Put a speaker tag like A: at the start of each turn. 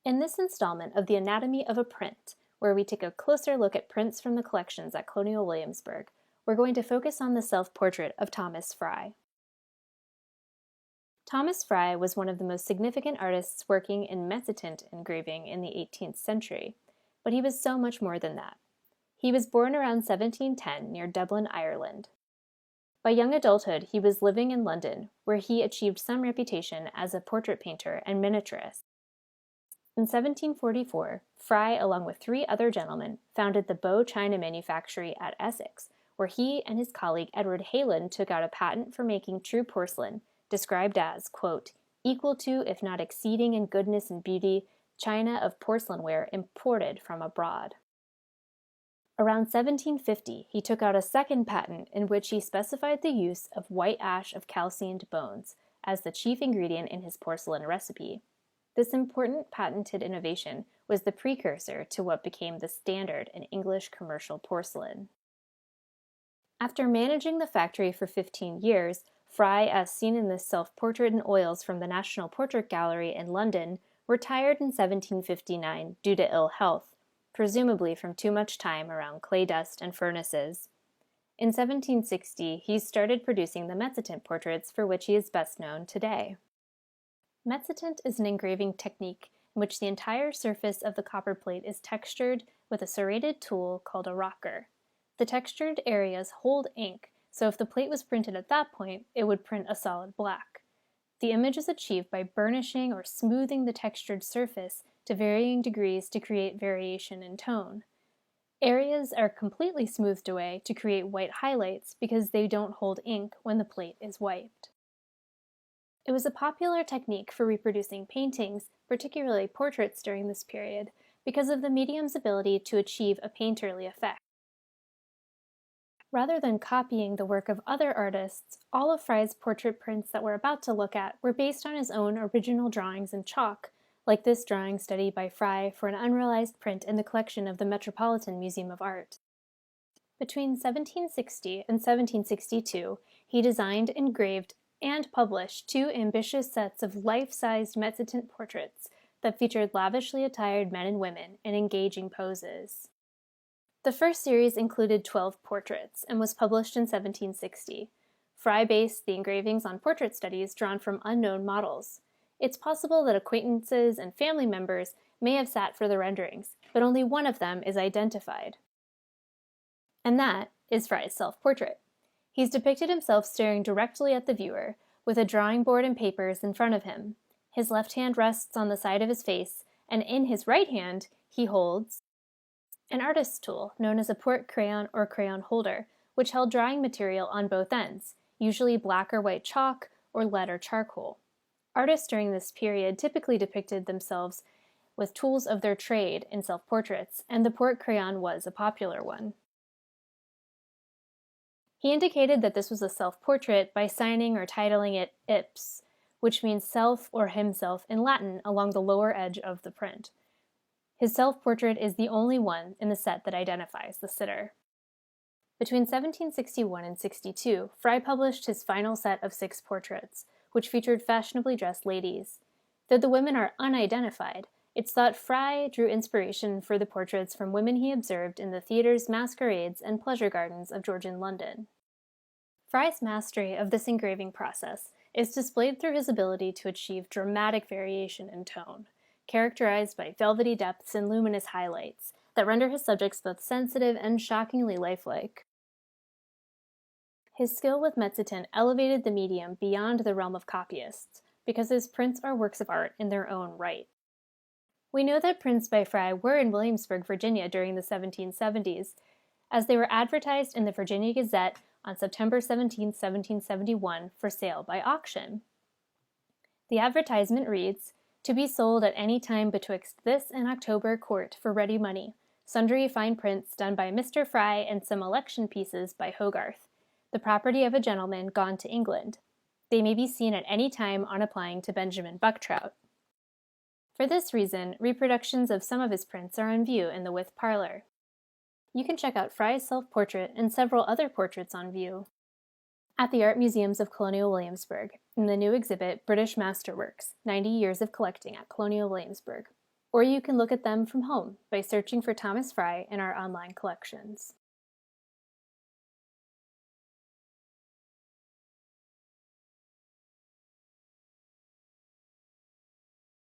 A: In this installment of The Anatomy of a Print, where we take a closer look at prints from the collections at Colonial Williamsburg, we're going to focus on the self-portrait of Thomas Frye. Thomas Frye was one of the most significant artists working in Mezzotint engraving in the 18th century, but he was so much more than that. He was born around 1710 near Dublin, Ireland. By young adulthood, he was living in London, where he achieved some reputation as a portrait painter and miniaturist. In 1744, Frye, along with 3 other gentlemen, founded the Bow China Manufactory at Essex, where he and his colleague Edward Heylen took out a patent for making true porcelain, described as, quote, equal to, if not exceeding in goodness and beauty, china of porcelainware imported from abroad. Around 1750, he took out a second patent in which he specified the use of white ash of calcined bones as the chief ingredient in his porcelain recipe. This important patented innovation was the precursor to what became the standard in English commercial porcelain. After managing the factory for 15 years, Frye, as seen in this self-portrait in oils from the National Portrait Gallery in London, retired in 1759 due to ill health, presumably from too much time around clay dust and furnaces. In 1760, he started producing the Mezzotint portraits for which he is best known today. Mezzotint is an engraving technique in which the entire surface of the copper plate is textured with a serrated tool called a rocker. The textured areas hold ink, so if the plate was printed at that point, it would print a solid black. The image is achieved by burnishing or smoothing the textured surface to varying degrees to create variation in tone. Areas are completely smoothed away to create white highlights because they don't hold ink when the plate is wiped. It was a popular technique for reproducing paintings, particularly portraits during this period, because of the medium's ability to achieve a painterly effect. Rather than copying the work of other artists, all of Frye's portrait prints that we're about to look at were based on his own original drawings in chalk, like this drawing study by Frye for an unrealized print in the collection of the Metropolitan Museum of Art. Between 1760 and 1762, he designed, engraved, and published 2 ambitious sets of life-sized Mezzotint portraits that featured lavishly attired men and women in engaging poses. The first series included 12 portraits and was published in 1760. Frye based the engravings on portrait studies drawn from unknown models. It's possible that acquaintances and family members may have sat for the renderings, but only one of them is identified. And that is Frye's self-portrait. He's depicted himself staring directly at the viewer, with a drawing board and papers in front of him. His left hand rests on the side of his face, and in his right hand he holds an artist's tool known as a point crayon or crayon holder, which held drawing material on both ends, usually black or white chalk or lead or charcoal. Artists during this period typically depicted themselves with tools of their trade in self-portraits, and the point crayon was a popular one. He indicated that this was a self-portrait by signing or titling it ips, which means self or himself in Latin along the lower edge of the print. His self-portrait is the only one in the set that identifies the sitter. Between 1761 and 62, Frye published his final set of 6 portraits, which featured fashionably dressed ladies. Though the women are unidentified, it's thought Frye drew inspiration for the portraits from women he observed in the theaters, masquerades, and pleasure gardens of Georgian London. Frye's mastery of this engraving process is displayed through his ability to achieve dramatic variation in tone, characterized by velvety depths and luminous highlights that render his subjects both sensitive and shockingly lifelike. His skill with Mezzotint elevated the medium beyond the realm of copyists, because his prints are works of art in their own right. We know that prints by Frye were in Williamsburg, Virginia during the 1770s, as they were advertised in the Virginia Gazette on September 17, 1771, for sale by auction. The advertisement reads, "To be sold at any time betwixt this and October court for ready money, sundry fine prints done by Mr. Frye and some election pieces by Hogarth, the property of a gentleman gone to England. They may be seen at any time on applying to Benjamin Bucktrout." For this reason, reproductions of some of his prints are on view in the Wythe Parlor. You can check out Frye's self-portrait and several other portraits on view at the Art Museums of Colonial Williamsburg in the new exhibit British Masterworks, 90 Years of Collecting at Colonial Williamsburg. or you can look at them from home by searching for Thomas Frye in our online collections.